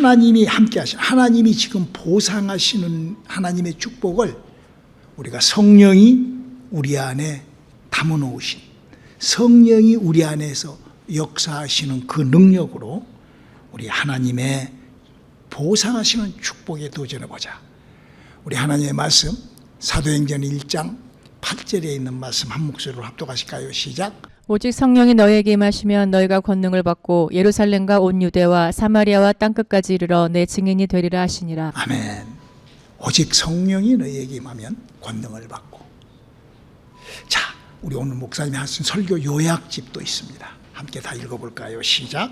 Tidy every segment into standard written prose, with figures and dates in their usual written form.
하나님이 함께 하신, 하나님이 지금 보상하시는 하나님의 축복을 우리가 성령이 우리 안에 담아 놓으신, 성령이 우리 안에서 역사하시는 그 능력으로 우리 하나님의 보상하시는 축복에 도전해 보자. 우리 하나님의 말씀 사도행전 1장 8절에 있는 말씀 한 목소리로 합독하실까요? 시작. 오직 성령이 너희에게 임하시면 너희가 권능을 받고 예루살렘과 온 유대와 사마리아와 땅끝까지 이르러 내 증인이 되리라 하시니라. 아멘. 오직 성령이 너희에게 임하면 권능을 받고. 자, 우리 오늘 목사님이 하신 설교 요약집도 있습니다. 함께 다 읽어볼까요? 시작.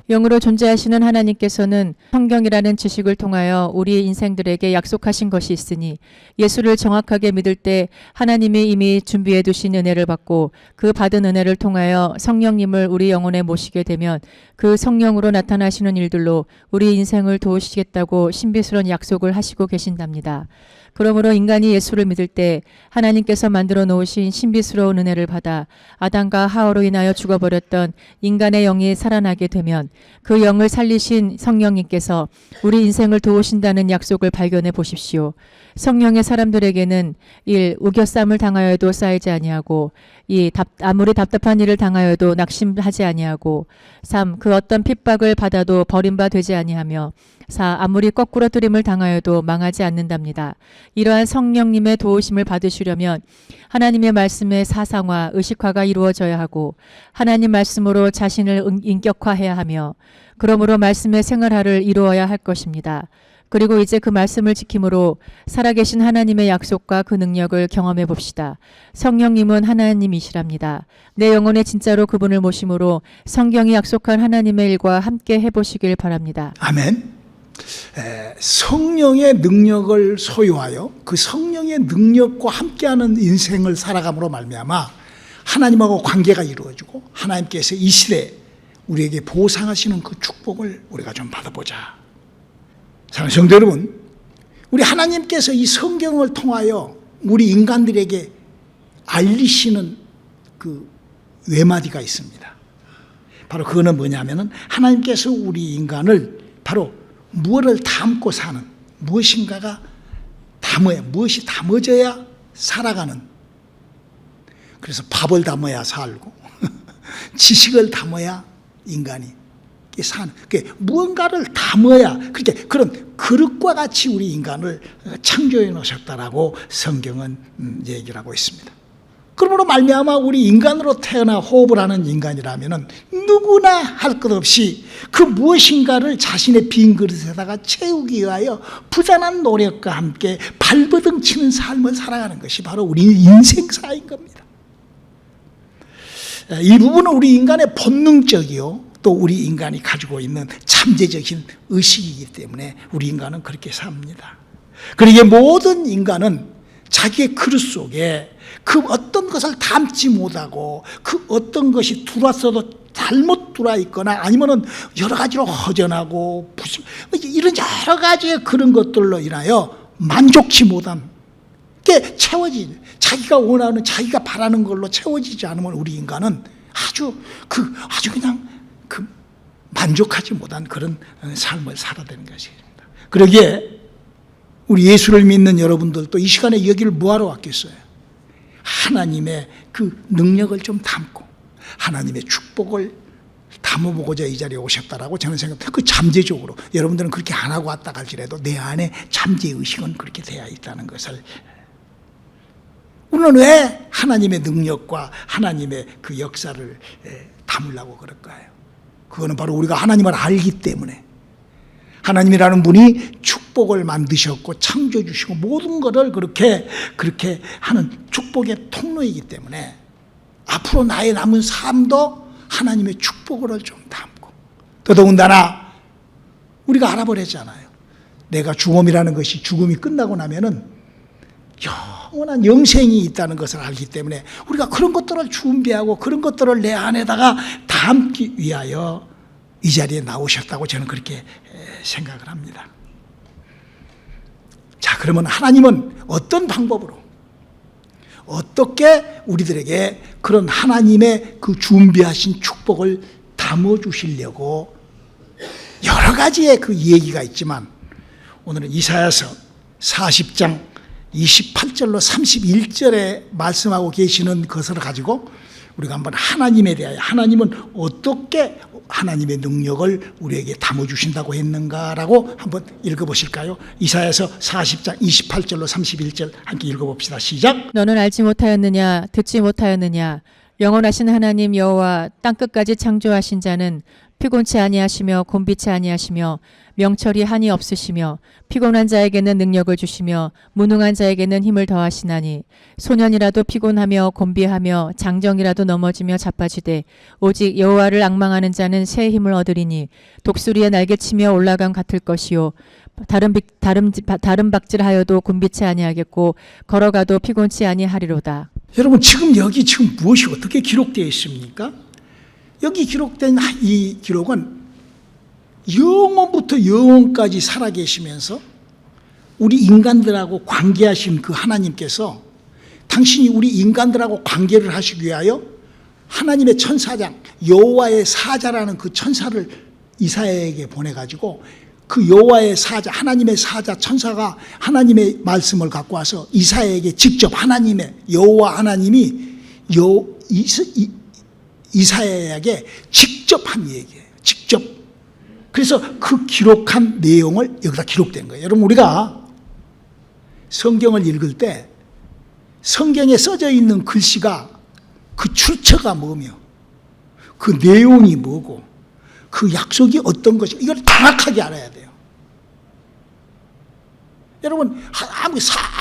영으로 존재하시는 하나님께서는 성경이라는 지식을 통하여 우리 인생들에게 약속하신 것이 있으니 예수를 정확하게 믿을 때 하나님이 이미 준비해 두신 은혜를 받고 그 받은 은혜를 통하여 성령님을 우리 영혼에 모시게 되면 그 성령으로 나타나시는 일들로 우리 인생을 도우시겠다고 신비스러운 약속을 하시고 계신답니다. 그러므로 인간이 예수를 믿을 때 하나님께서 만들어 놓으신 신비스러운 은혜를 받아 아담과 하와로 인하여 죽어버렸던 인간의 영이 살아나게 되면 그 영을 살리신 성령님께서 우리 인생을 도우신다는 약속을 발견해 보십시오. 성령의 사람들에게는 1. 우겨쌈을 당하여도 쌓이지 아니하고 2. 아무리 답답한 일을 당하여도 낙심하지 아니하고 3. 그 어떤 핍박을 받아도 버림바 되지 아니하며 4. 아무리 거꾸로 뜨림을 당하여도 망하지 않는답니다. 이러한 성령님의 도우심을 받으시려면 하나님의 말씀의 사상화, 의식화가 이루어져야 하고 하나님 말씀으로 자신을 인격화해야 하며 그러므로 말씀의 생활화를 이루어야 할 것입니다. 그리고 이제 그 말씀을 지킴으로 살아계신 하나님의 약속과 그 능력을 경험해 봅시다. 성령님은 하나님이시랍니다. 내 영혼에 진짜로 그분을 모심으로 성경이 약속한 하나님의 일과 함께 해보시길 바랍니다. 아멘. 성령의 능력을 소유하여 그 성령의 능력과 함께하는 인생을 살아감으로 말미암아 하나님하고 관계가 이루어지고 하나님께서 이 시대에 우리에게 보상하시는 그 축복을 우리가 좀 받아보자. 사랑하는 성도 여러분, 우리 하나님께서 이 성경을 통하여 우리 인간들에게 알리시는 그 외마디가 있습니다. 바로 그거는 뭐냐면은 하나님께서 우리 인간을 바로 무엇을 담고 사는, 무엇인가가 무엇이 담아져야 살아가는. 그래서 밥을 담아야 살고 지식을 담아야 인간이 사는, 무언가를 담아야, 그렇게 그런 그릇과 같이 우리 인간을 창조해 놓으셨다라고 성경은 얘기를 하고 있습니다. 그러므로 말미암아 우리 인간으로 태어나 호흡을 하는 인간이라면은 누구나 할 것 없이 그 무엇인가를 자신의 빈 그릇에다가 채우기 위하여 부단한 노력과 함께 발버둥 치는 삶을 살아가는 것이 바로 우리 인생사인 겁니다. 이 부분은 우리 인간의 본능적이요, 또 우리 인간이 가지고 있는 잠재적인 의식이기 때문에 우리 인간은 그렇게 삽니다. 그러기에 모든 인간은 자기의 그릇 속에 그 어떤 것을 담지 못하고 그 어떤 것이 들어왔어도 잘못 들어와 있거나 아니면은 여러 가지로 허전하고 이런 여러 가지의 그런 것들로 인하여 만족치 못한 게 채워지지, 자기가 원하는, 자기가 바라는 걸로 채워지지 않으면 우리 인간은 아주 그냥 만족하지 못한 그런 삶을 살아야 되는 것입니다. 그러기에 우리 예수를 믿는 여러분들도 이 시간에 여기를 뭐하러 왔겠어요? 하나님의 그 능력을 좀 담고 하나님의 축복을 담아보고자 이 자리에 오셨다라고 저는 생각합니다. 그 잠재적으로 여러분들은 그렇게 안 하고 왔다 갈지라도 내 안에 잠재의식은 그렇게 되어 있다는 것을, 우리는 왜 하나님의 능력과 하나님의 그 역사를 담으려고 그럴까요? 그거는 바로 우리가 하나님을 알기 때문에, 하나님이라는 분이 축복을 만드셨고 창조주시고 모든 것을 그렇게 하는 축복의 통로이기 때문에 앞으로 나의 남은 삶도 하나님의 축복을 좀 담고, 더더군다나 우리가 알아버렸잖아요. 내가 죽음이라는 것이, 죽음이 끝나고 나면은 영원한 영생이 있다는 것을 알기 때문에 우리가 그런 것들을 준비하고 그런 것들을 내 안에다가 담기 위하여 이 자리에 나오셨다고 저는 그렇게 생각을 합니다. 자, 그러면 하나님은 어떤 방법으로, 어떻게 우리들에게 그런 하나님의 그 준비하신 축복을 담아주시려고 여러 가지의 그 얘기가 있지만 오늘은 이사야서 40장 28절로 31절에 말씀하고 계시는 것을 가지고 우리가 한번 하나님에 대하여 하나님은 어떻게 하나님의 능력을 우리에게 담아주신다고 했는가라고 한번 읽어보실까요? 이사야서 40장 28절로 31절 함께 읽어봅시다. 시작. 너는 알지 못하였느냐 듣지 못하였느냐 영원하신 하나님 여호와 땅끝까지 창조하신 자는 피곤치 아니하시며 곤비치 아니하시며 명철이 한이 없으시며 피곤한 자에게는 능력을 주시며 무능한 자에게는 힘을 더하시나니 소년이라도 피곤하며 곤비하며 장정이라도 넘어지며 자빠지되 오직 여호와를 앙망하는 자는 새 힘을 얻으리니 독수리의 날개치며 올라감 같을 것이요 다른 박질하여도 곤비치 아니하겠고 걸어가도 피곤치 아니하리로다. 여러분 지금 여기 지금 무엇이 어떻게 기록되어 있습니까? 여기 기록된 이 기록은 영원부터 영원까지 살아계시면서 우리 인간들하고 관계하신 그 하나님께서 당신이 우리 인간들하고 관계를 하시기 위하여 하나님의 천사장 여호와의 사자라는 그 천사를 이사야에게 보내가지고 그 여호와의 사자 하나님의 사자 천사가 하나님의 말씀을 갖고 와서 이사야에게 직접 하나님의 여호와 하나님이 이사야에게 직접 한 얘기예요. 직접. 그래서 그 기록한 내용을 여기다 기록된 거예요. 여러분 우리가 성경을 읽을 때 성경에 써져 있는 글씨가 그 출처가 뭐며 그 내용이 뭐고 그 약속이 어떤 것이 이걸 정확하게 알아야 돼요. 여러분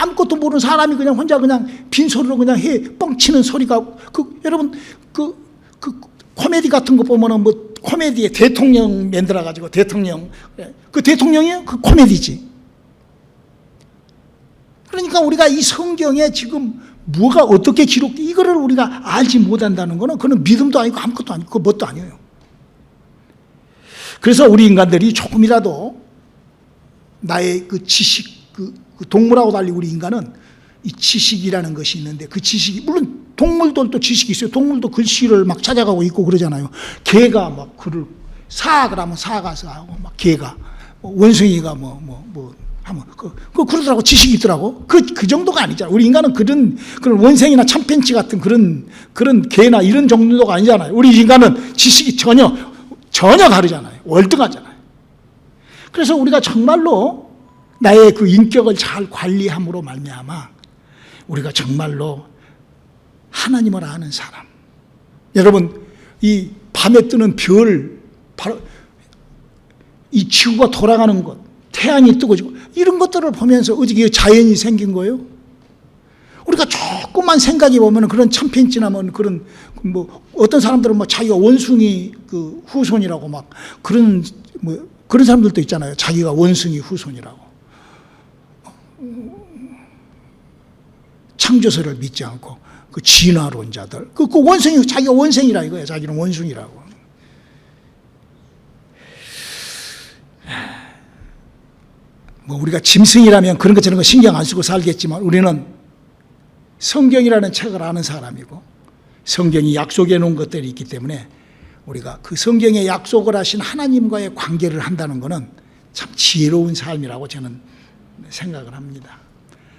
아무것도 모르는 사람이 그냥 혼자 그냥 빈소리로 그냥 뻥치는 소리가 여러분 그 코미디 같은 거 보면은 뭐 코미디에 대통령 만들어 가지고 대통령 그 대통령이 그 코미디지. 그러니까 우리가 이 성경에 지금 뭐가 어떻게 기록돼 이거를 우리가 알지 못한다는 거는 그건 믿음도 아니고 아무것도 아니고 그 뭣도 아니에요. 그래서 우리 인간들이 조금이라도 나의 그 지식 그 동물하고 달리 우리 인간은 이 지식이라는 것이 있는데 그 지식이 물론 동물들도 지식이 있어요. 동물도 글씨를 막 찾아가고 있고 그러잖아요. 개가 막 글을 그러면 사가 하고 막 개가 원숭이가 하면 그러더라고 지식이 있더라고. 그 정도가 아니잖아요. 우리 인간은 그런 원숭이나 참팬치 같은 그런 개나 이런 정도가 아니잖아요. 우리 인간은 지식이 전혀 다르잖아요. 월등하잖아요. 그래서 우리가 정말로 나의 그 인격을 잘 관리함으로 말미암아 우리가 정말로 하나님을 아는 사람. 여러분 이 밤에 뜨는 별 바로 이 지구가 돌아가는 것 태양이 뜨고 지고 이런 것들을 보면서 어떻게 자연이 생긴 거예요? 우리가 조금만 생각해 보면 그런 참팬지나 그런 뭐 어떤 사람들은 뭐 자기가 원숭이 그 후손이라고 막 그런 사람들도 있잖아요. 자기가 원숭이 후손이라고. 창조설을 믿지 않고 그 진화론자들 그 원숭이 자기가 원숭이라 이거예요. 자기는 원숭이라고. 뭐 우리가 짐승이라면 그런 것 저런 거 신경 안 쓰고 살겠지만 우리는 성경이라는 책을 아는 사람이고 성경이 약속해 놓은 것들이 있기 때문에 우리가 그 성경에 약속을 하신 하나님과의 관계를 한다는 것은 참 지혜로운 삶이라고 저는 생각을 합니다.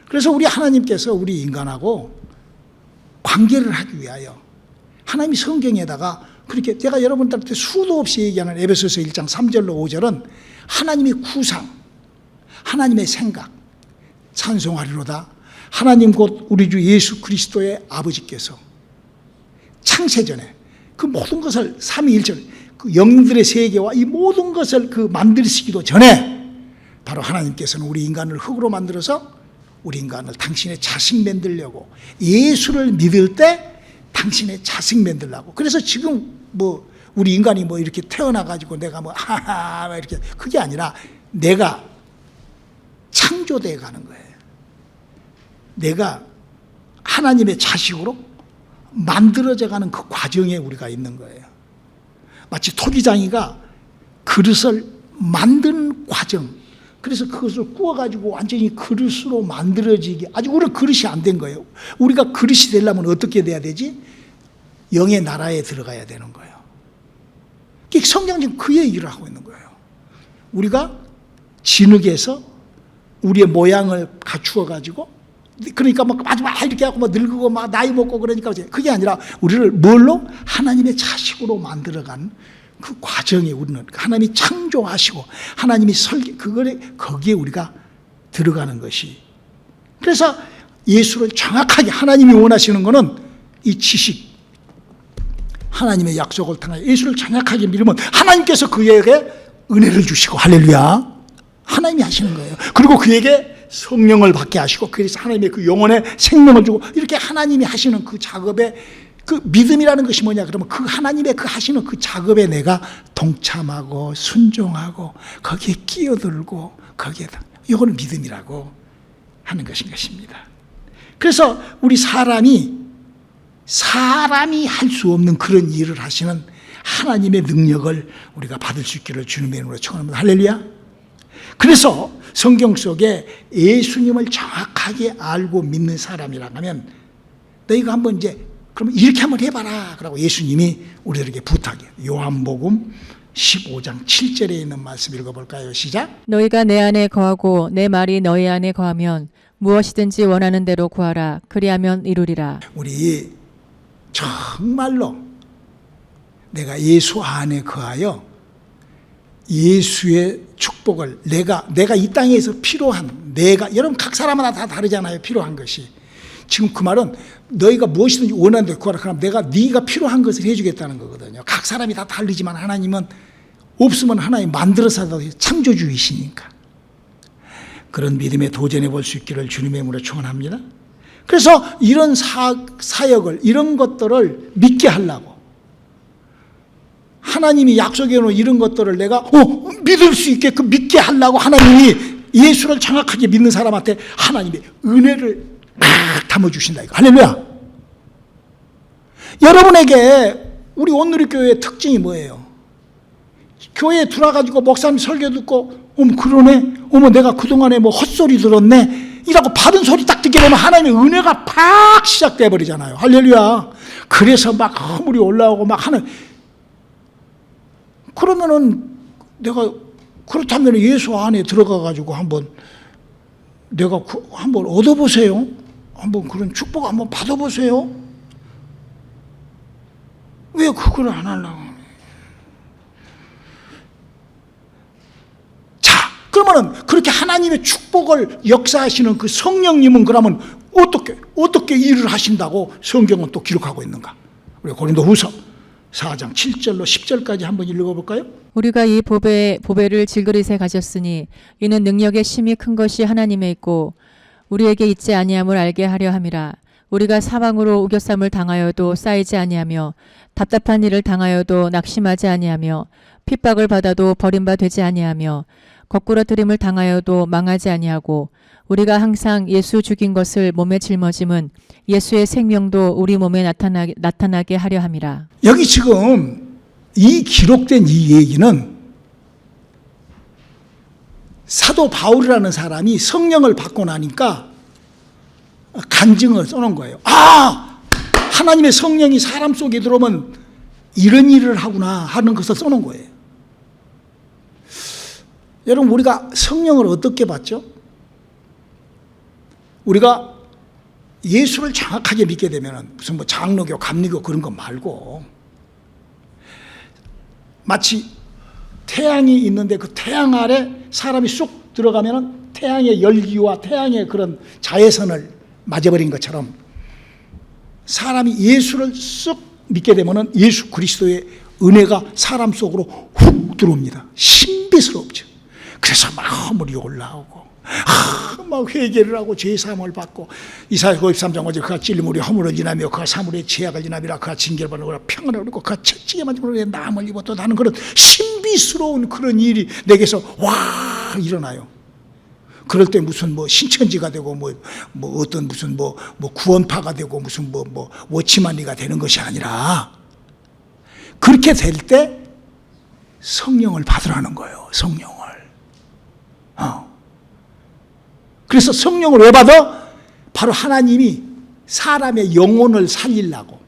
그래서 우리 하나님께서 우리 인간하고 관계를 하기 위하여 하나님이 성경에다가 그렇게 제가 여러분들한테 수도 없이 얘기하는 에베소서 1장 3절로 5절은 하나님의 구상, 하나님의 생각, 찬송하리로다. 하나님 곧 우리 주 예수 그리스도의 아버지께서 창세전에 그 모든 것을 삼위일체 그 영들의 세계와 이 모든 것을 그 만드시기도 전에 바로 하나님께서는 우리 인간을 흙으로 만들어서 우리 인간을 당신의 자식 만들려고 예수를 믿을 때 당신의 자식 만들려고. 그래서 지금 뭐 우리 인간이 뭐 이렇게 태어나 가지고 내가 뭐 하하 이렇게 그게 아니라 내가 창조되어 가는 거예요. 내가 하나님의 자식으로 만들어져 가는 그 과정에 우리가 있는 거예요. 마치 토기장이가 그릇을 만드는 과정. 그래서 그것을 구워가지고 완전히 그릇으로 만들어지게 아직 우리는 그릇이 안 된 거예요. 우리가 그릇이 되려면 어떻게 돼야 되지? 영의 나라에 들어가야 되는 거예요. 성경 지금 그 얘기를 하고 있는 거예요. 우리가 진흙에서 우리의 모양을 갖추어 가지고, 그러니까 막 이렇게 하고 막 늙고 막 나이 먹고 그러니까 그게 아니라 우리를 뭘로? 하나님의 자식으로 만들어간 그 과정에 우리는 하나님이 창조하시고 하나님이 거기에 우리가 들어가는 것이. 그래서 예수를 정확하게 하나님이 원하시는 것은 이 지식, 하나님의 약속을 통해 예수를 정확하게 믿으면 하나님께서 그에게 은혜를 주시고, 할렐루야, 하나님이 하시는 거예요. 그리고 그에게 성령을 받게 하시고, 그래서 하나님의 그 영혼에 생명을 주고, 이렇게 하나님이 하시는 그 작업에, 그 믿음이라는 것이 뭐냐 그러면 그 하나님의 그 하시는 그 작업에 내가 동참하고 순종하고 거기에 끼어들고, 거기에다 이거는 믿음이라고 하는 것입니다. 그래서 우리 사람이 할 수 없는 그런 일을 하시는 하나님의 능력을 우리가 받을 수 있기를 주님의 이름으로 축원합니다. 할렐루야. 그래서 성경 속에 예수님을 정확하게 알고 믿는 사람이라고 하면 너희가 한번 이제 그러면 이렇게 한번 해봐라 그러고 예수님이 우리들에게 부탁해요. 요한복음 15장 7절에 있는 말씀 읽어볼까요? 시작. 너희가 내 안에 거하고 내 말이 너희 안에 거하면 무엇이든지 원하는 대로 구하라. 그리하면 이루리라. 우리 정말로 내가 예수 안에 거하여 예수의 축복을 내가 이 땅에서 필요한 여러분 각 사람마다 다 다르잖아요. 필요한 것이. 지금 그 말은 너희가 무엇이든지 원하는 대로 구하라. 그럼 네가 필요한 것을 해주겠다는 거거든요. 각 사람이 다 다르지만 하나님은 없으면 하나님 만들어서 창조주이시니까. 그런 믿음에 도전해 볼 수 있기를 주님의 이름으로 축원합니다. 그래서 이런 사역을, 이런 것들을 믿게 하려고 하나님이 약속해 놓은 이런 것들을 내가 믿을 수 있게끔 믿게 하려고 하나님이 예수를 정확하게 믿는 사람한테 하나님의 은혜를 막 담아주신다. 할렐루야. 여러분에게 우리 온누리교회의 특징이 뭐예요? 교회에 들어와가지고 목사님 설교 듣고 그러네, 내가 그동안에 뭐 헛소리 들었네 이라고 받은 소리 딱 듣게 되면 하나님의 은혜가 팍 시작돼 버리잖아요. 할렐루야. 그래서 막 허물이 올라오고 막 하는. 그러면은 내가 그렇다면 예수 안에 들어가가지고 한번 내가 한번 얻어보세요. 한번 그런 축복 한번 받아보세요. 왜 그걸 안 하려고? 자, 그러면은 그렇게 하나님의 축복을 역사하시는 그 성령님은 그러면 어떻게 일을 하신다고 성경은 또 기록하고 있는가? 우리 고린도후서 4장 7절로 10절까지 한번 읽어볼까요? 우리가 이 보배를 질그릇에 가졌으니 이는 능력의 심히 큰 것이 하나님에 있고 우리에게 있지 아니함을 알게 하려 함이라. 우리가 사방으로 우겨쌈을 당하여도 쌓이지 아니하며 답답한 일을 당하여도 낙심하지 아니하며 핍박을 받아도 버림받지 아니하며 거꾸러뜨림을 당하여도 망하지 아니하고 우리가 항상 예수 죽인 것을 몸에 짊어짐은 예수의 생명도 우리 몸에 나타나게 하려 함이라. 여기 지금 이 기록된 이 얘기는 사도 바울이라는 사람이 성령을 받고 나니까 간증을 써놓은 거예요. 하나님의 성령이 사람 속에 들어오면 이런 일을 하구나 하는 것을 써놓은 거예요. 여러분, 우리가 성령을 어떻게 받죠? 우리가 예수를 정확하게 믿게 되면 무슨 뭐 장로교, 감리교 그런 거 말고 마치 태양이 있는데 그 태양 아래 사람이 쑥 들어가면 태양의 열기와 태양의 그런 자외선을 맞아버린 것처럼 사람이 예수를 쑥 믿게 되면 예수 그리스도의 은혜가 사람 속으로 훅 들어옵니다. 신비스럽죠. 그래서 막 허물이 올라오고 막 회개를 하고 죄사함을 받고 이사야 53장 어제 그가 찔림으로 허물을 지나며 그가 사물의 죄악을 지나며 그가 징계를 받으고 평안을 얻고 그가 채찍에 맞으므로 남을 입었다 하는 그런 신비스러운 그런 일이 내게서 와 일어나요. 그럴 때 무슨 뭐 신천지가 되고 뭐 어떤 무슨 뭐 구원파가 되고 무슨 뭐 워치만리가 되는 것이 아니라 그렇게 될 때 성령을 받으라는 거예요. 성령을. 그래서 성령을 왜 받아? 바로 하나님이 사람의 영혼을 살리려고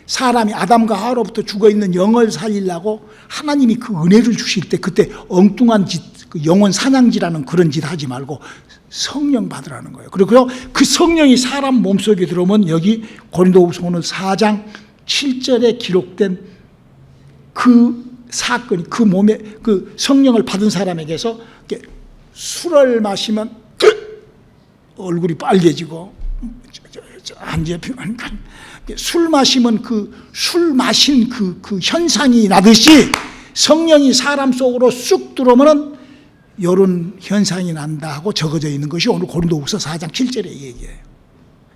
사람이 아담과 하와로부터 죽어있는 영을 살리려고 하나님이 그 은혜를 주실 때 그때 엉뚱한 짓, 그 영혼 사냥질하는 그런 짓 하지 말고 성령 받으라는 거예요. 그리고 그 성령이 사람 몸속에 들어오면 여기 고린도후서 오늘 4장 7절에 기록된 그 사건이 그 몸에 그 성령을 받은 사람에게서 술을 마시면 얼굴이 빨개지고 술 마시면 술 마신 그 현상이 나듯이 성령이 사람 속으로 쑥 들어오면 이런 현상이 난다 하고 적어져 있는 것이 오늘 고린도후서 4장 7절의 얘기예요.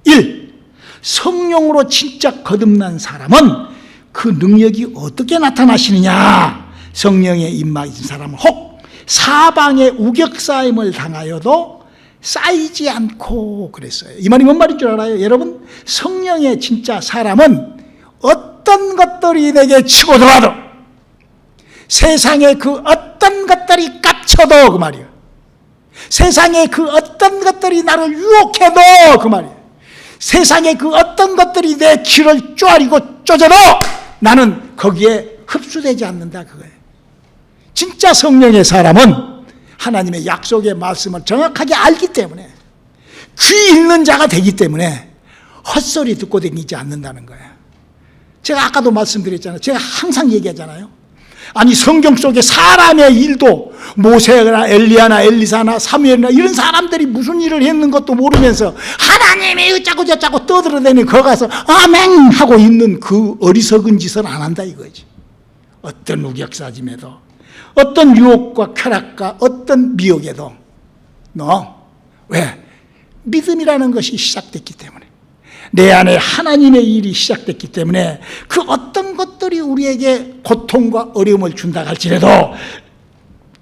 1. 성령으로 진짜 거듭난 사람은 그 능력이 어떻게 나타나시느냐? 성령의 임마인 사람은 혹 사방의 우격사임을 당하여도 쌓이지 않고 그랬어요. 이 말이 뭔 말인 줄 알아요? 여러분, 성령의 진짜 사람은 어떤 것들이 내게 치고 들어와도 세상의 그 어떤 것들이 깝쳐도 그 말이에요. 세상의 그 어떤 것들이 나를 유혹해도 그 말이에요. 세상의 그 어떤 것들이 내 길을 쪼아리고 쪼개도 나는 거기에 흡수되지 않는다 그거예요. 진짜 성령의 사람은 하나님의 약속의 말씀을 정확하게 알기 때문에 귀 있는 자가 되기 때문에 헛소리 듣고 다니지 않는다는 거예요. 제가 아까도 말씀드렸잖아요. 제가 항상 얘기하잖아요. 아니 성경 속에 사람의 일도 모세나 엘리야나 엘리사나 사무엘이나 이런 사람들이 무슨 일을 했는 것도 모르면서 하나님이 어쩌고 저쩌고 떠들어대니 거기 가서 아멘 하고 있는 그 어리석은 짓을 안 한다 이거지. 어떤 우격사짐에도 어떤 유혹과 쾌락과 어떤 미혹에도 너 왜? 믿음이라는 것이 시작됐기 때문에 내 안에 하나님의 일이 시작됐기 때문에 그 어떤 것들이 우리에게 고통과 어려움을 준다 할지라도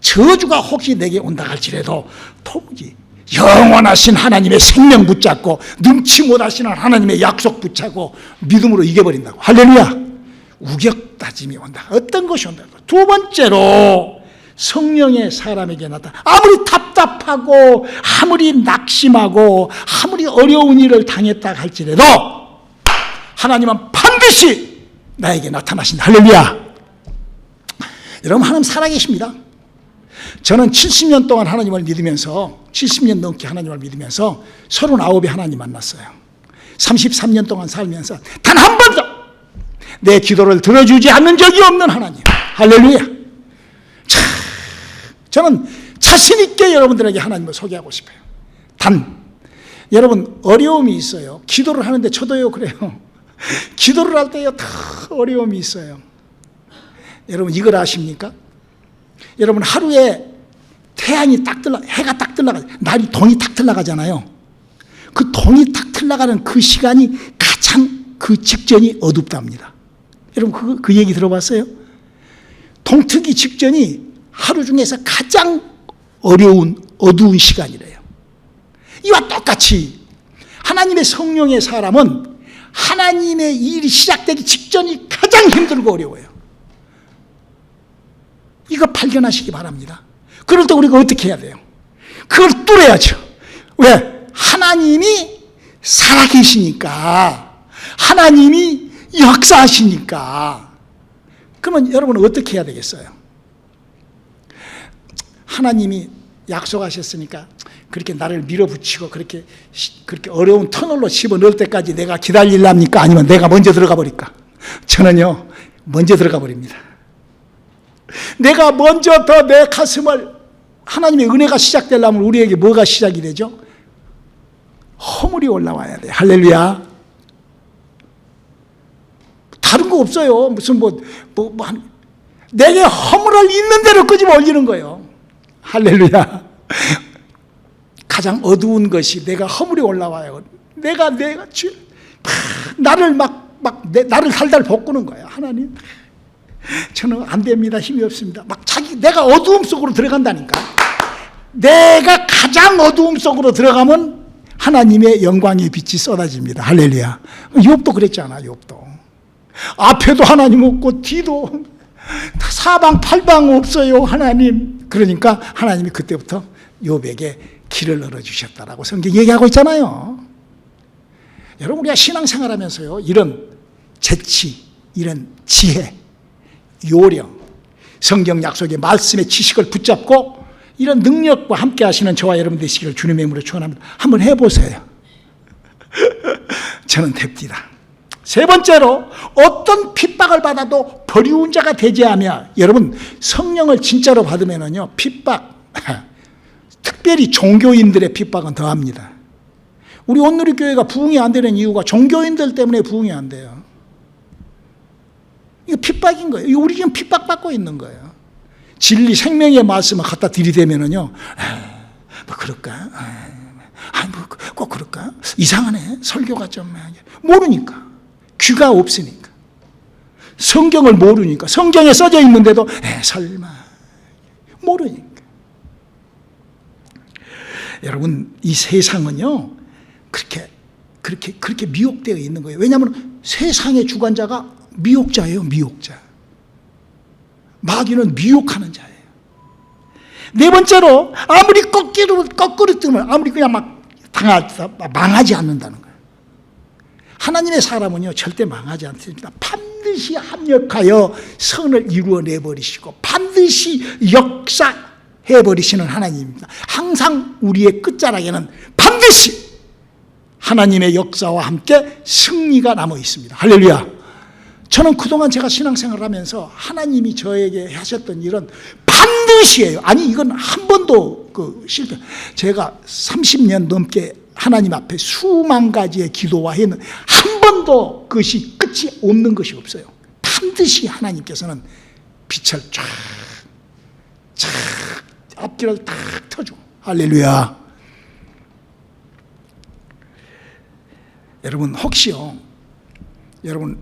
저주가 혹시 내게 온다 할지라도 도무지 영원하신 하나님의 생명 붙잡고 능치 못하시는 하나님의 약속 붙잡고 믿음으로 이겨버린다고. 할렐루야. 우격다짐이 온다. 어떤 것이 온다. 두 번째로 성령의 사람에게 나타나 아무리 답답하고 아무리 낙심하고 아무리 어려운 일을 당했다 할지라도 하나님은 반드시 나에게 나타나신다. 할렐루야. 여러분, 하나님 살아계십니다. 저는 70년 동안 하나님을 믿으면서 70년 넘게 하나님을 믿으면서 39에 하나님 만났어요. 33년 동안 살면서 단 한 번도 내 기도를 들어주지 않는 적이 없는 하나님. 할렐루야. 저는 자신 있게 여러분들에게 하나님을 소개하고 싶어요. 단 여러분, 어려움이 있어요. 기도를 하는데 저도요 그래요. 기도를 할 때요 다 어려움이 있어요. 여러분, 이걸 아십니까? 여러분, 하루에 태양이 딱 해가 딱 들어가, 날이 동이 딱 들어가잖아요. 그 동이 딱 들어가는 그 시간이 가장 그 직전이 어둡답니다. 여러분, 그 얘기 들어봤어요? 동트기 직전이 하루 중에서 가장 어두운 시간이래요. 이와 똑같이 하나님의 성령의 사람은 하나님의 일이 시작되기 직전이 가장 힘들고 어려워요. 이거 발견하시기 바랍니다. 그럴 때 우리가 어떻게 해야 돼요? 그걸 뚫어야죠. 왜? 하나님이 살아계시니까, 하나님이 역사하시니까. 그러면 여러분은 어떻게 해야 되겠어요? 하나님이 약속하셨으니까 그렇게 나를 밀어붙이고 그렇게 어려운 터널로 집어넣을 때까지 내가 기다리랍니까? 아니면 내가 먼저 들어가 버릴까? 저는요, 먼저 들어가 버립니다. 내가 먼저 더 내 가슴을, 하나님의 은혜가 시작되려면 우리에게 뭐가 시작이 되죠? 허물이 올라와야 돼요. 할렐루야. 다른 거 없어요. 무슨 내게 허물을 있는 대로 끄집어 올리는 거예요. 할렐루야. 가장 어두운 것이 내가 허물이 올라와요. 내가 나를 나를 달달 볶는 거예요. 하나님, 저는 안 됩니다. 힘이 없습니다. 내가 어두움 속으로 들어간다니까. 내가 가장 어두움 속으로 들어가면 하나님의 영광의 빛이 쏟아집니다. 할렐루야. 욥도 그랬잖아. 욥도 앞에도 하나님 없고 뒤도 사방 팔방 없어요. 하나님. 그러니까 하나님이 그때부터 욥에게 길을 열어주셨다라고 성경이 얘기하고 있잖아요. 여러분, 우리가 신앙생활하면서요 이런 재치, 이런 지혜, 요령, 성경 약속의 말씀의 지식을 붙잡고 이런 능력과 함께 하시는 저와 여러분 되시기를 주님의 이름으로 축원합니다. 한번 해보세요. 저는 됩니다. 세 번째로, 어떤 핍박을 받아도 버리운 자가 되지 않으며, 여러분 성령을 진짜로 받으면은요, 핍박, 특별히 종교인들의 핍박은 더합니다. 우리 온누리교회가 부흥이 안 되는 이유가 종교인들 때문에 부흥이 안 돼요. 이거 핍박인 거예요. 우리 지금 핍박받고 있는 거예요. 진리 생명의 말씀을 갖다 들이대면은요, 뭐 그럴까? 뭐 꼭 그럴까? 이상하네. 설교가 좀 모르니까, 귀가 없으니까, 성경을 모르니까, 성경에 써져 있는데도 설마 모르니까. 여러분, 이 세상은요 그렇게 미혹되어 있는 거예요. 왜냐하면 세상의 주관자가 미혹자예요. 미혹자. 마귀는 미혹하는 자예요. 네 번째로, 아무리 거꾸로 뜨면 아무리 그냥 막 망하지 않는다는 거예요. 하나님의 사람은요 절대 망하지 않습니다. 반드시 합력하여 선을 이루어내버리시고 반드시 역사해버리시는 하나님입니다. 항상 우리의 끝자락에는 반드시 하나님의 역사와 함께 승리가 남아 있습니다. 할렐루야. 저는 그동안 제가 신앙생활을 하면서 하나님이 저에게 하셨던 일은 반드시예요. 아니, 이건 한 번도 실패. 제가 30년 넘게 하나님 앞에 수만 가지의 기도와 했는 한 번도 그것이 끝이 없는 것이 없어요. 반드시 하나님께서는 빛을 쫙 앞길을 탁 터주고. 할렐루야. 여러분, 혹시요, 여러분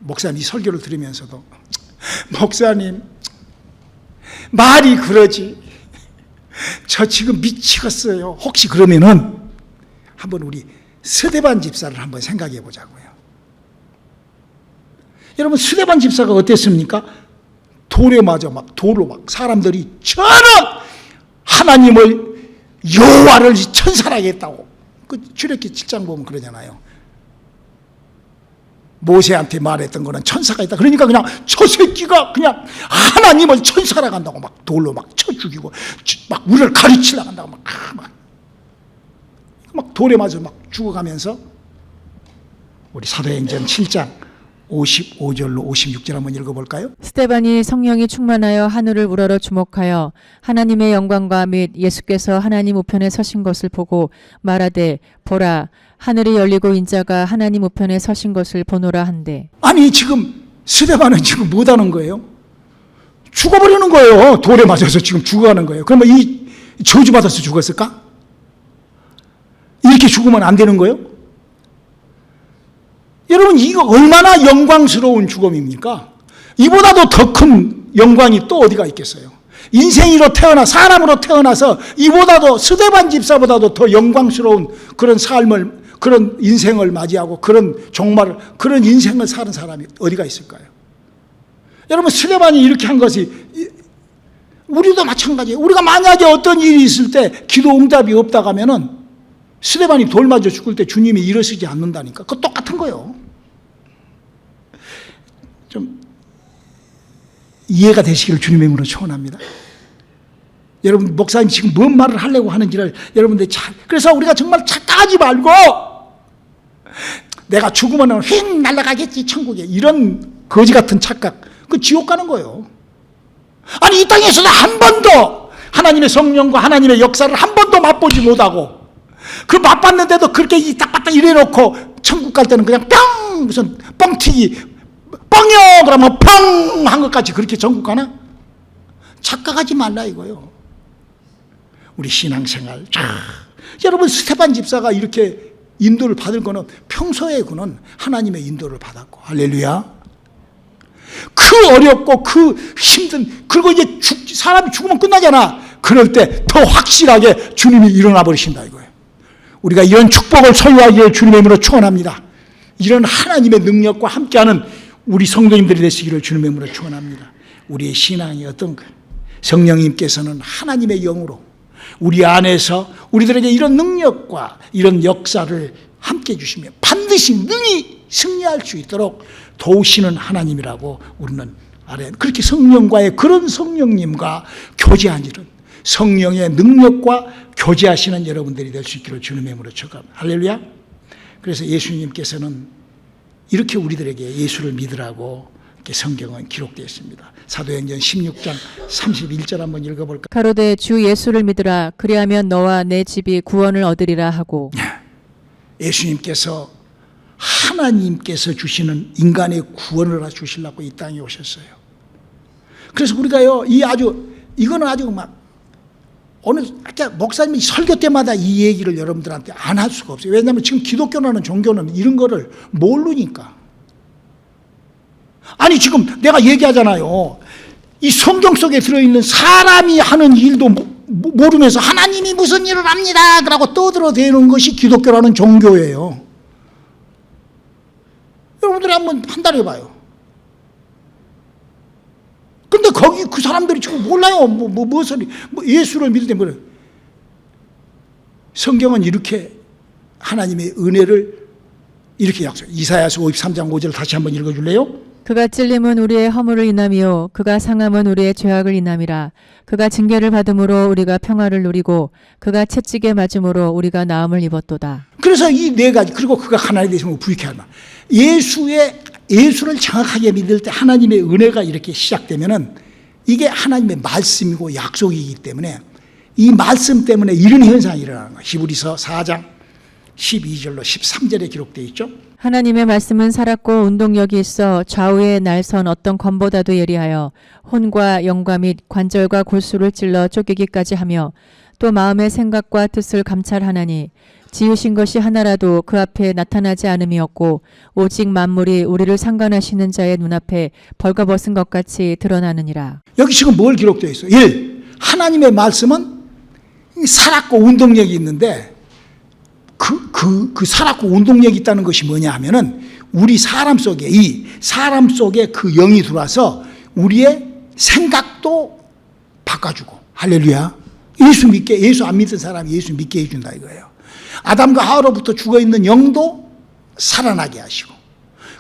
목사님 이 설교를 들으면서도, 목사님 말이 그러지, 저 지금 미치겠어요, 혹시 그러면은 한번 우리 스데반 집사를 한번 생각해 보자고요. 여러분, 스데반 집사가 어땠습니까? 돌에 맞아 돌로 사람들이 저런 하나님을, 여호와를 천사라게 했다고. 그 출애굽기 7장 보면 그러잖아요. 모세한테 말했던 거는 천사가 있다. 그러니까 그냥 저 새끼가 그냥 하나님을 천사라고 한다고 막 돌로 막 쳐 죽이고, 막 우리를 가르치려고 한다고 막 돌에 맞아 막 죽어가면서, 우리 사도행전 7장 55절로 56절 한번 읽어볼까요? 스데반이 성령이 충만하여 하늘을 우러러 주목하여 하나님의 영광과 및 예수께서 하나님 우편에 서신 것을 보고 말하되, 보라, 하늘이 열리고 인자가 하나님 우편에 서신 것을 보노라 한대. 아니, 지금 스데반은 지금 못하는 거예요? 죽어버리는 거예요. 돌에 맞아서 지금 죽어가는 거예요. 그러면 이 저주받아서 죽었을까? 이렇게 죽으면 안 되는 거예요? 여러분, 이거 얼마나 영광스러운 죽음입니까? 이보다도 더 큰 영광이 또 어디가 있겠어요? 인생으로 사람으로 태어나서 이보다도, 스데반 집사보다도 더 영광스러운 그런 삶을, 그런 인생을 맞이하고 그런 그런 인생을 사는 사람이 어디가 있을까요? 여러분, 스데반이 이렇게 한 것이, 우리도 마찬가지예요. 우리가 만약에 어떤 일이 있을 때 기도 응답이 없다고 하면은, 스데반이 돌 맞아 죽을 때 주님이 일어서지 않는다니까. 그거 똑같은 거예요. 좀 이해가 되시기를 주님의 이름으로 축원합니다. 여러분, 목사님 지금 뭔 말을 하려고 하는지를 여러분들 그래서 우리가 정말 착각하지 말고, 내가 죽으면 휙 날아가겠지 천국에, 이런 거지 같은 착각, 그 지옥 가는 거예요. 아니, 이 땅에서도 한 번도 하나님의 성령과 하나님의 역사를 한 번도 맛보지 못하고, 그 맛봤는데도 그렇게 딱 이래놓고 천국 갈 때는 그냥 뿅, 무슨 뻥튀기, 뻥이요 그러면 펑 한 것까지 그렇게 천국 가나? 착각하지 말라 이거요. 우리 신앙생활, 여러분, 스데반 집사가 이렇게 인도를 받을 거는 평소에 그는 하나님의 인도를 받았고, 할렐루야. 그 어렵고 그 힘든, 그리고 이제 사람이 죽으면 끝나잖아. 그럴 때 더 확실하게 주님이 일어나 버리신다 이거예요. 우리가 이런 축복을 소유하기를 주님의 이름으로 축원합니다. 이런 하나님의 능력과 함께하는 우리 성도님들이 되시기를 주님의 이름으로 축원합니다. 우리의 신앙이 어떤가? 성령님께서는 하나님의 영으로 우리 안에서 우리들에게 이런 능력과 이런 역사를 함께 해주시며 반드시 능히 승리할 수 있도록 도우시는 하나님이라고 우리는 알아야 합니다. 그렇게 성령과의 그런 성령님과 교제하는 성령의 능력과 교제하시는 여러분들이 될 수 있기를 주님의 이름으로 축원합니다. 할렐루야. 그래서 예수님께서는 이렇게 우리들에게 예수를 믿으라고 이렇게 성경은 기록되어 있습니다. 사도행전 16장 31절 한번 읽어볼까요? 가로되 주 예수를 믿으라. 그리하면 너와 내 집이 구원을 얻으리라 하고. 예수님께서 하나님께서 주시는 인간의 구원을 주시려고 이 땅에 오셨어요. 그래서 우리가요, 이거는 아주 막 어느 목사님이 설교 때마다 이 얘기를 여러분들한테 안 할 수가 없어요. 왜냐하면 지금 기독교라는 종교는 이런 거를 모르니까. 아니 지금 내가 얘기하잖아요. 이 성경 속에 들어있는 사람이 하는 일도 모르면서 하나님이 무슨 일을 합니다 그러고 떠들어대는 것이 기독교라는 종교예요. 여러분들이 한번 판단해봐요. 근데 거기 그 사람들이 지금 몰라요. 무엇을 예수를 믿을 때 뭐래? 성경은 이렇게 하나님의 은혜를 이렇게 약속. 이사야서 53장 5절 다시 한번 읽어줄래요? 그가 찔림은 우리의 허물을 인함이요 그가 상함은 우리의 죄악을 인함이라. 그가 징계를 받음으로 우리가 평화를 누리고 그가 채찍에 맞음으로 우리가 나음을 입었도다. 그래서 이 네 가지, 그리고 그가 하나님 되심을 부유케 하나. 예수를 정확하게 믿을 때 하나님의 은혜가 이렇게 시작되면은 이게 하나님의 말씀이고 약속이기 때문에 이 말씀 때문에 이런 현상이 일어나는 거예요. 히브리서 4장 12절로 13절에 기록되어 있죠. 하나님의 말씀은 살았고 운동력이 있어 좌우의 날선 어떤 검보다도 예리하여 혼과 영과 및 관절과 골수를 찔러 쪼개기까지 하며 또 마음의 생각과 뜻을 감찰하나니 지으신 것이 하나라도 그 앞에 나타나지 않음이 없고 오직 만물이 우리를 상관하시는 자의 눈앞에 벌거벗은 것 같이 드러나느니라. 여기 지금 뭘 기록되어 있어요? 1. 하나님의 말씀은 살았고 운동력이 있는데 그 살았고 운동력이 있다는 것이 뭐냐 하면은 우리 사람 속에 그 영이 들어와서 우리의 생각도 바꿔주고. 할렐루야. 예수 안 믿는 사람이 예수 믿게 해준다 이거예요. 아담과 하와로부터 죽어있는 영도 살아나게 하시고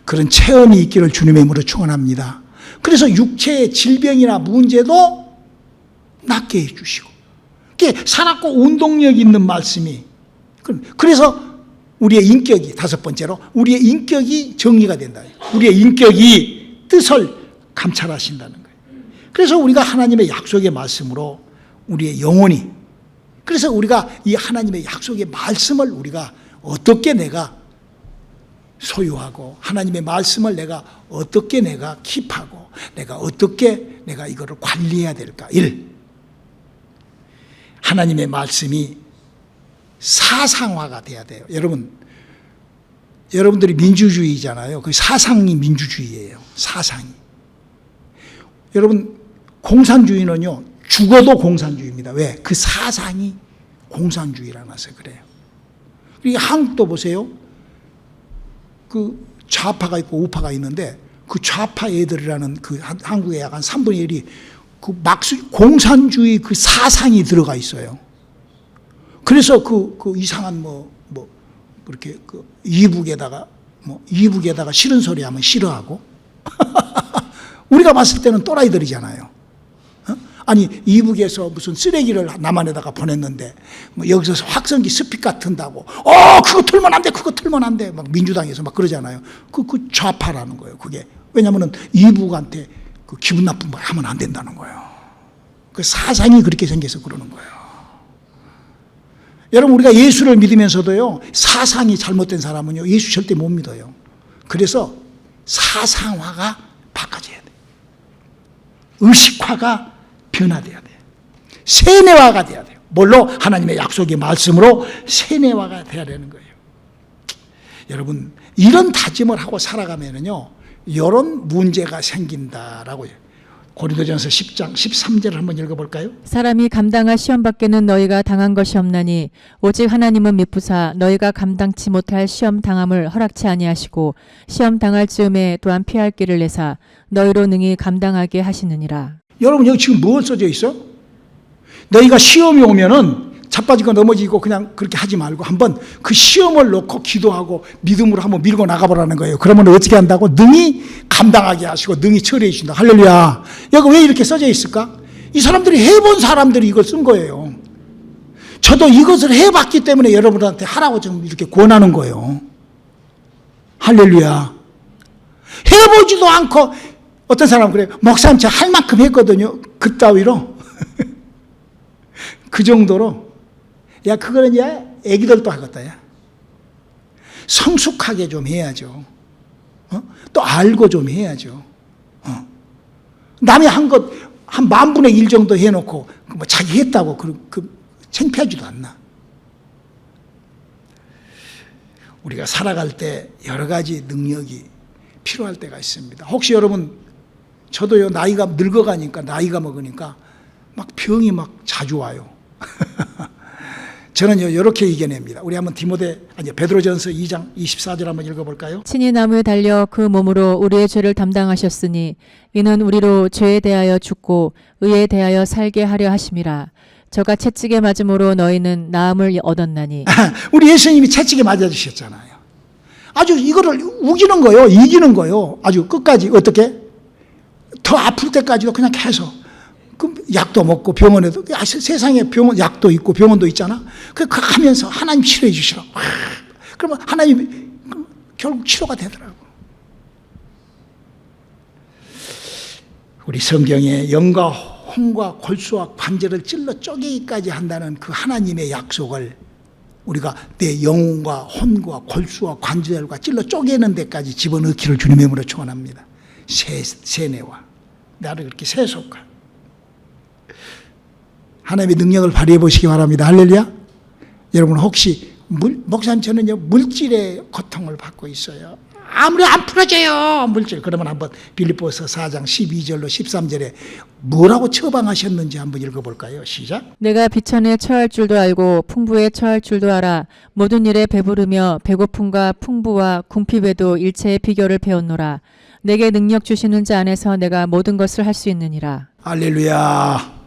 그런 체험이 있기를 주님의 이름으로 축원합니다. 그래서 육체의 질병이나 문제도 낫게 해주시고 살았고 운동력 있는 말씀이 그래서 우리의 인격이 다섯 번째로 우리의 인격이 정리가 된다. 우리의 인격이 뜻을 감찰하신다는 거예요. 그래서 우리가 하나님의 약속의 말씀으로 우리의 영혼이 그래서 우리가 이 하나님의 약속의 말씀을 우리가 어떻게 내가 소유하고 하나님의 말씀을 내가 어떻게 내가 킵하고 내가 어떻게 내가 이거를 관리해야 될까. 1. 하나님의 말씀이 사상화가 돼야 돼요. 여러분들이 민주주의잖아요. 그 사상이 민주주의예요. 사상이. 여러분 공산주의는요. 죽어도 공산주의입니다. 왜? 그 사상이 공산주의라서 그래요. 그리고 한국도 보세요. 그 좌파가 있고 우파가 있는데 그 좌파 애들이라는 그 한국의 약 한 3분의 1이 그 공산주의 그 사상이 들어가 있어요. 그래서 그 이상한 그렇게 이북에다가 싫은 소리 하면 싫어하고 우리가 봤을 때는 또라이들이잖아요. 아니 이북에서 무슨 쓰레기를 남한에다가 보냈는데 여기서 확성기 스피커 튼다고 그거 틀면 안 돼 그거 틀면 안 돼 막 민주당에서 막 그러잖아요. 그 좌파라는 거예요. 그게 왜냐하면 이북한테 그 기분 나쁜 말 하면 안 된다는 거예요. 그 사상이 그렇게 생겨서 그러는 거예요. 여러분 우리가 예수를 믿으면서도요 사상이 잘못된 사람은요 예수 절대 못 믿어요. 그래서 사상화가 바꿔져야 돼. 의식화가 변화돼야 돼요. 세뇌화가 돼야 돼요. 뭘로? 하나님의 약속의 말씀으로 세뇌화가 돼야 되는 거예요. 여러분 이런 다짐을 하고 살아가면은요 이런 문제가 생긴다라고요. 고린도전서 10장 13절을 한번 읽어볼까요? 사람이 감당할 시험 밖에는 너희가 당한 것이 없나니 오직 하나님은 미쁘사 너희가 감당치 못할 시험 당함을 허락치 아니하시고 시험 당할 즈음에 또한 피할 길을 내사 너희로 능히 감당하게 하시느니라. 여러분 여기 지금 뭐 써져 있어? 너희가 시험이 오면은 자빠지고 넘어지고 그냥 그렇게 하지 말고 한번 그 시험을 놓고 기도하고 믿음으로 한번 밀고 나가보라는 거예요. 그러면 어떻게 한다고? 능히 감당하게 하시고 능히 처리해 주신다. 할렐루야. 여기 왜 이렇게 써져 있을까? 이 사람들이 해본 사람들이 이걸 쓴 거예요. 저도 이것을 해봤기 때문에 여러분한테 하라고 지금 이렇게 권하는 거예요. 할렐루야. 해보지도 않고 어떤 사람은 그래요. 목사님 제가 할 만큼 했거든요. 그따위로. 그 정도로. 야, 그거는 야, 애기들도 하겠다. 야. 성숙하게 좀 해야죠. 또 알고 좀 해야죠. 남이 한 것, 한 10,000분의 1 정도 해놓고, 뭐 자기 했다고, 창피하지도 않나. 우리가 살아갈 때 여러 가지 능력이 필요할 때가 있습니다. 혹시 여러분, 저도요, 나이가 늙어가니까, 나이가 먹으니까, 막 병이 막 자주 와요. 저는요 이렇게 이겨냅니다. 우리 한번 베드로전서 2장 24절 한번 읽어볼까요? 친히 나무에 달려 그 몸으로 우리의 죄를 담당하셨으니 이는 우리로 죄에 대하여 죽고 의에 대하여 살게 하려 하심이라. 저가 채찍에 맞음으로 너희는 나음을 얻었나니. 우리 예수님이 채찍에 맞아주셨잖아요. 아주 이거를 우기는 거요, 이기는 거요. 아주 끝까지 어떻게? 더 아플 때까지도 그냥 계속. 그 약도 먹고 병원에도 세상에 병원 약도 있고 병원도 있잖아. 그 하면서 하나님 치료해 주시라고. 그러면 하나님이 결국 치료가 되더라고. 우리 성경에 영과 혼과 골수와 관절을 찔러 쪼개기까지 한다는 그 하나님의 약속을 우리가 내 영혼과 혼과 골수와 관절과 찔러 쪼개는 데까지 집어넣기를 주님의 이름으로 축원합니다. 세뇌와 나를 그렇게 세속화. 하나님의 능력을 발휘해 보시기 바랍니다. 할렐루야. 여러분 혹시 목사님 저는요 물질의 고통을 받고 있어요. 아무리 안 풀어져요 물질. 그러면 한번 빌립보서 4장 12절로 13절에 뭐라고 처방하셨는지 한번 읽어볼까요? 시작. 내가 비천에 처할 줄도 알고 풍부에 처할 줄도 알아. 모든 일에 배부르며 배고픔과 풍부와 궁핍에도 일체의 비결을 배웠노라. 내게 능력 주시는 자 안에서 내가 모든 것을 할 수 있느니라. 할렐루야.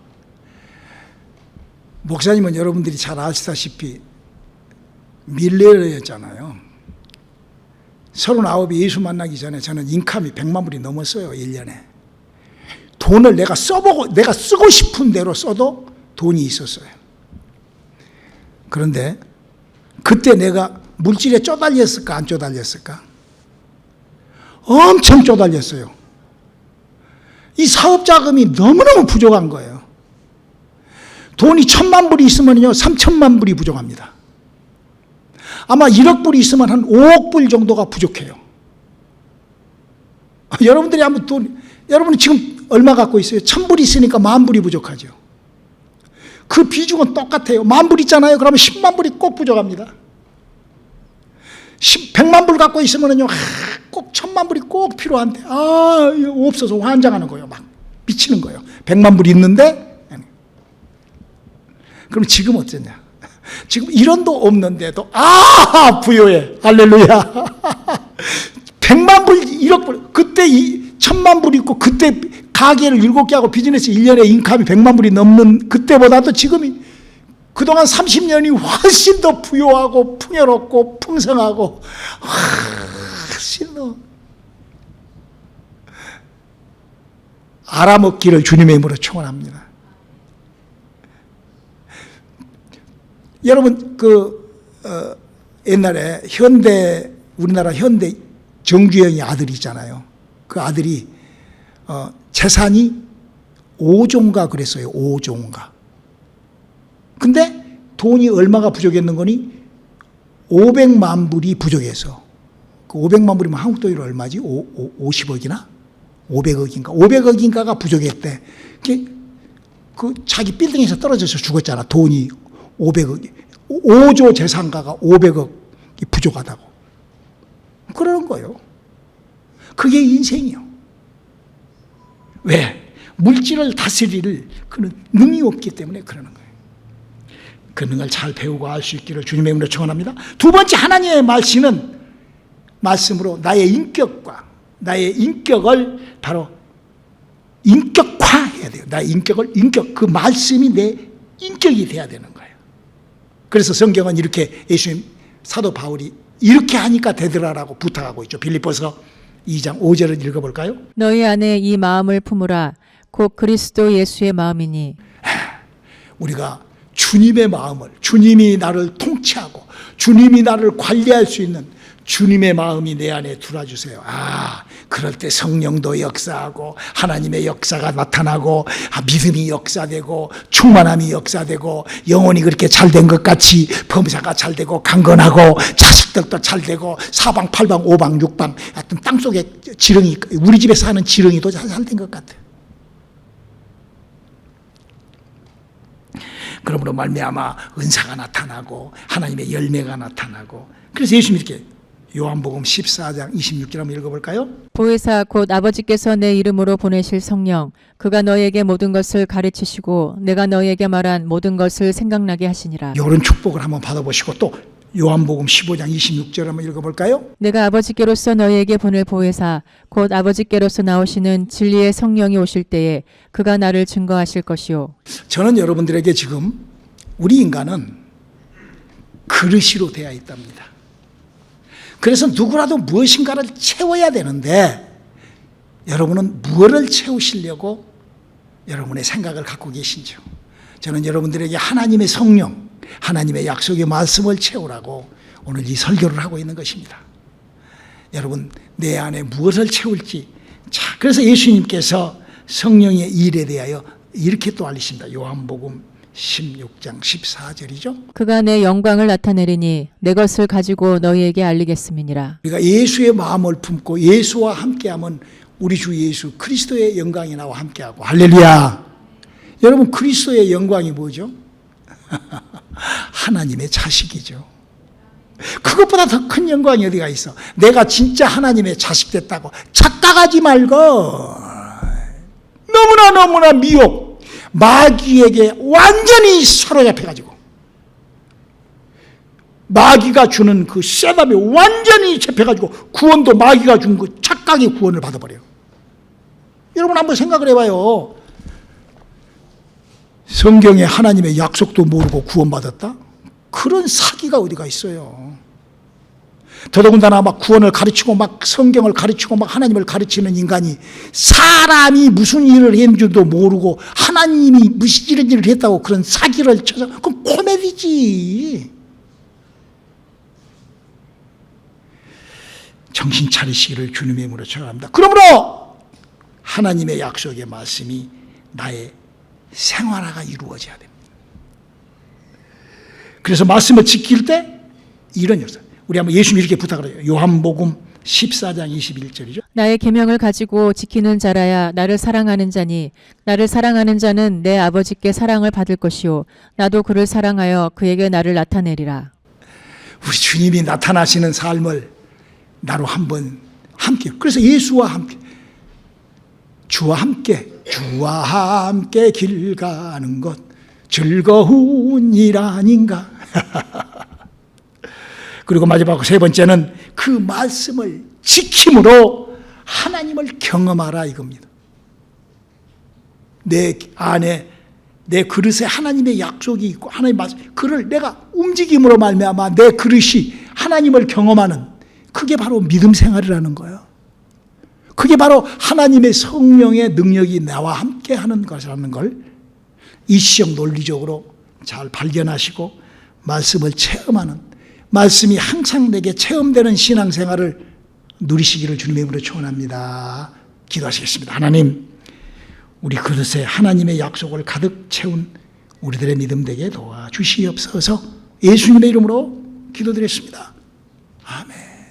목사님은 여러분들이 잘 아시다시피 밀레리아였잖아요. 39이 예수 만나기 전에 저는 인컴이 100만 불이 넘었어요. 1년에. 돈을 내가 쓰고 싶은 대로 써도 돈이 있었어요. 그런데 그때 내가 물질에 쪼달렸을까 안 쪼달렸을까? 엄청 쪼달렸어요. 이 사업 자금이 너무너무 부족한 거예요. 돈이 1,000만 불이 있으면요 3,000만 불이 부족합니다. 아마 1억 불이 있으면 한 5억 불 정도가 부족해요. 여러분들이 한번 여러분이 지금 얼마 갖고 있어요? 1,000불이 있으니까 10,000불이 부족하죠. 그 비중은 똑같아요. 10,000불 있잖아요. 그러면 10만 불이 꼭 부족합니다. 100만 불 갖고 있으면요 꼭 1,000만 불이 꼭 필요한데 없어서 환장하는 거예요. 막 미치는 거예요. 100만 불이 있는데 그럼 지금 어쩌냐? 지금 1원도 없는데도 부요해. 할렐루야. 100만 불, 1억 불. 그때 1,000만 불 있고 그때 가게를 7개 하고 비즈니스 1년에 인컴이 100만 불이 넘는 그때보다도 지금이 그동안 30년이 훨씬 더 부요하고 풍요롭고 풍성하고 훨씬 더 알아먹기를 주님의 이름으로 축원합니다. 여러분 옛날에 우리나라 현대 정주영의 아들이 있잖아요. 그 아들이 재산이 5조인가 그랬어요. 5조인가. 근데 돈이 얼마가 부족했는 거니? 500만 불이 부족해서. 그 500만 불이면 한국 돈으로 얼마지? 50억이나? 500억인가? 500억인가가 부족했대. 그 자기 빌딩에서 떨어져서 죽었잖아. 돈이 500억이. 5조 재산가가 500억이 부족하다고. 그러는 거예요. 그게 인생이요. 왜? 물질을 다스릴 그런 능이 없기 때문에 그러는 거예요. 그 능을 잘 배우고 알 수 있기를 주님의 이름으로 축원합니다. 두 번째 하나님의 말씀으로 나의 인격을 바로 인격화해야 돼요. 나의 인격을 그 말씀이 내 인격이 돼야 되는 거예요. 그래서 성경은 이렇게 예수님 사도 바울이 이렇게 하니까 되더라라고 부탁하고 있죠. 빌립보서 2장 5절을 읽어볼까요? 너희 안에 이 마음을 품으라. 곧 그리스도 예수의 마음이니. 우리가 주님의 마음을, 주님이 나를 통치하고 주님이 나를 관리할 수 있는 주님의 마음이 내 안에 들어주세요. 그럴 때 성령도 역사하고 하나님의 역사가 나타나고 믿음이 역사되고 충만함이 역사되고 영혼이 그렇게 잘된 것 같이 범사가 잘되고 강건하고 자식들도 잘되고 사방팔방 오방육방 하여튼 땅속에 지렁이, 우리 집에 사는 지렁이도 잘된 것 같아요. 그러므로 말미암아 은사가 나타나고 하나님의 열매가 나타나고, 그래서 예수님이 이렇게 요한복음 14장 26절 한번 읽어볼까요? 보혜사 곧 아버지께서 내 이름으로 보내실 성령 그가 너희에게 모든 것을 가르치시고 내가 너희에게 말한 모든 것을 생각나게 하시니라. 이런 축복을 한번 받아보시고 또 요한복음 15장 26절 한번 읽어볼까요? 내가 아버지께로서 너희에게 보낼 보혜사 곧 아버지께로서 나오시는 진리의 성령이 오실 때에 그가 나를 증거하실 것이요. 저는 여러분들에게 지금 우리 인간은 그릇이로 되어 있답니다. 그래서 누구라도 무엇인가를 채워야 되는데 여러분은 무엇을 채우시려고 여러분의 생각을 갖고 계신지요? 저는 여러분들에게 하나님의 성령, 하나님의 약속의 말씀을 채우라고 오늘 이 설교를 하고 있는 것입니다. 여러분 내 안에 무엇을 채울지, 자, 그래서 예수님께서 성령의 일에 대하여 이렇게 또 알리신다. 요한복음 16장 14절이죠. 그가 내 영광을 나타내리니 내 것을 가지고 너희에게 알리겠음이니라. 우리가 예수의 마음을 품고 예수와 함께하면 우리 주 예수 그리스도의 영광이 나와 함께하고, 할렐루야. 여러분 그리스도의 영광이 뭐죠? 하나님의 자식이죠. 그것보다 더 큰 영광이 어디가 있어? 내가 진짜 하나님의 자식 됐다고 착각하지 말고, 너무나 미혹 마귀에게 완전히 사로잡혀가지고 마귀가 주는 그 셋업에 완전히 잡혀가지고 구원도 마귀가 준 그 착각의 구원을 받아버려요. 여러분 한번 생각을 해봐요. 성경에 하나님의 약속도 모르고 구원받았다? 그런 사기가 어디가 있어요. 더더군다나 막 구원을 가르치고 막 성경을 가르치고 막 하나님을 가르치는 인간이 사람이 무슨 일을 했는 줄도 모르고 하나님이 무슨 이런 일을 했다고 그런 사기를 쳐서, 그건 코미디지. 정신 차리시기를 주님의 이름으로 축원합니다. 그러므로 하나님의 약속의 말씀이 나의 생활화가 이루어져야 됩니다. 그래서 말씀을 지킬 때 이런 역사. 우리 한번 예수님 이렇게 부탁을 해요. 요한복음 14장 21절이죠. 나의 계명을 가지고 지키는 자라야 나를 사랑하는 자니 나를 사랑하는 자는 내 아버지께 사랑을 받을 것이요 나도 그를 사랑하여 그에게 나를 나타내리라. 우리 주님이 나타나시는 삶을 나로 한번 함께, 그래서 예수와 함께, 주와 함께 길 가는 것 즐거운 일 아닌가. 그리고 마지막 세 번째는 그 말씀을 지킴으로 하나님을 경험하라 이겁니다. 내 안에 내 그릇에 하나님의 약속이 있고 하나님의 말씀, 그를 내가 움직임으로 말미암아 내 그릇이 하나님을 경험하는, 그게 바로 믿음 생활이라는 거예요. 그게 바로 하나님의 성령의 능력이 나와 함께 하는 것이라는 걸 이시적 논리적으로 잘 발견하시고 말씀을 체험하는, 말씀이 항상 내게 체험되는 신앙생활을 누리시기를 주님의 이름으로 축원합니다. 기도하시겠습니다. 하나님, 우리 그릇에 하나님의 약속을 가득 채운 우리들의 믿음 되게 도와주시옵소서. 예수님의 이름으로 기도드렸습니다. 아멘.